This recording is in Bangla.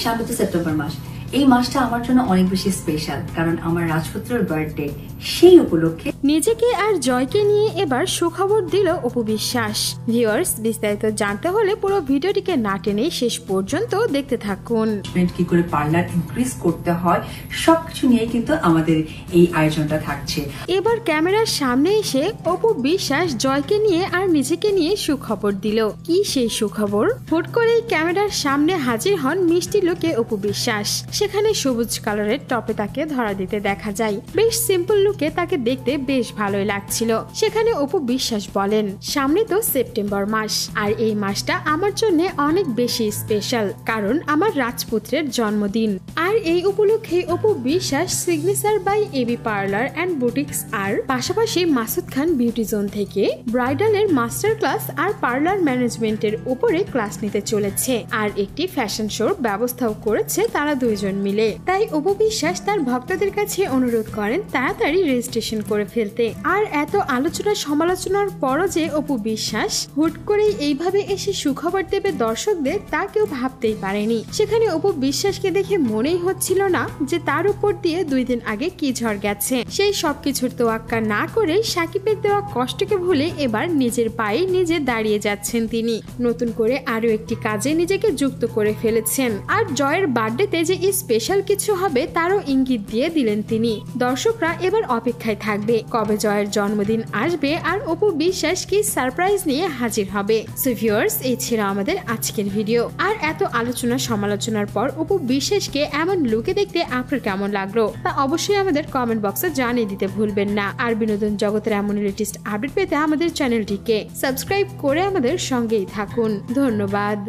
সামনে তো সেপ্টেম্বর মাস। এই মাসটা আমার জন্য অনেক বেশি স্পেশাল, কারণ আমার রাজপুত্রের বার্থডে। সেই উপলক্ষে নিজেকে আর জয়কে নিয়ে এবার সুখবর দিল অপু বিশ্বাস। ভিউয়ার্স, বিস্তারিত জানতে হলে পুরো ভিডিওটিকে না টেনে শেষ পর্যন্ত দেখতে থাকুন। কি করে পার্লার ইনক্রিজ করতে হয় সবকিছু নিয়ে কিন্তু আমাদের এই আয়োজনটা থাকছে। এবার ক্যামেরার সামনে এসে অপু বিশ্বাস জয়কে নিয়ে আর নিজেকে নিয়ে সুখবর দিল। কি সেই সুখবর? হুট করেই ক্যামেরার সামনে হাজির হন মিষ্টি লোকে অপু বিশ্বাস। সেখানে সবুজ কালারের টপে তাকে ধরা দিতে দেখা যায়। বেশ সিম্পল লুকে তাকে দেখতে বেশ ভালোই লাগছিল। সেখানে অপু বিশ্বাস বলেন, সামনে তো সেপ্টেম্বর মাস, আর এই মাসটা আমার জন্য অনেক বেশি স্পেশাল, কারণ আমার রাজপুত্রের জন্মদিন। আর এই উপলক্ষে Apu Biswas signature by AB parlour and boutiques আর পাশাপাশি মাসুদ খান বিউটি জোন থেকে ব্রাইডালের মাস্টার ক্লাস আর পার্লার ম্যানেজমেন্টের উপরে ক্লাস নিতে চলেছে। আর একটি ফ্যাশন শোর ব্যবস্থাও করেছে তারা দুইজন মিলে। তাই অপু বিশ্বাস তার ভক্তদের কাছে অনুরোধ করেন তাড়াতাড়ি রেজিস্ট্রেশন করে ফেলতে। আর এত আলোচনা সমালোচনার পরও যে অপু বিশ্বাস হুট করেই এইভাবে এসে সুখবর দেবে দর্শকদের, তা কেউ ভাবতেই পারেনি। সেখানে অপু বিশ্বাসকে দেখে মনেই হচ্ছিল না যে তার উপর দিয়ে 2 দিন আগে কি ঝড় গেছে। সেই সবকিছুর তোয়াক্কা না করে সাকিবের দেওয়া কষ্টকে ভুলে এবার নিজের পায়ে নিজে দাঁড়িয়ে যাচ্ছেন তিনি। নতুন করে আরো একটি কাজে নিজেকে যুক্ত করে ফেলেছেন। আর জয়ের বার্থডেতে যে স্পেশাল কিছু হবে তারও ইঙ্গিত দিয়ে দিলেন তিনি। দর্শকরা এবার অপেক্ষায় থাকবে কবে জয়ের জন্মদিন আসবে আর অপু বিশ্বাস কি সারপ্রাইজ নিয়ে হাজির হবে। সো ভিউয়ার্স, এই ছিল আমাদের আজকের ভিডিও। আর এত আলোচনা সমালোচনার পর অপু বিশ্বাসকে এমন লুকে দেখতে আপনার কেমন লাগলো তা অবশ্যই আমাদের কমেন্ট বক্সে জানিয়ে দিতে ভুলবেন না। আর বিনোদন জগতের এমন লেটেস্ট আপডেট পেতে আমাদের চ্যানেলটিকে সাবস্ক্রাইব করে আমাদের সঙ্গেই থাকুন। ধন্যবাদ।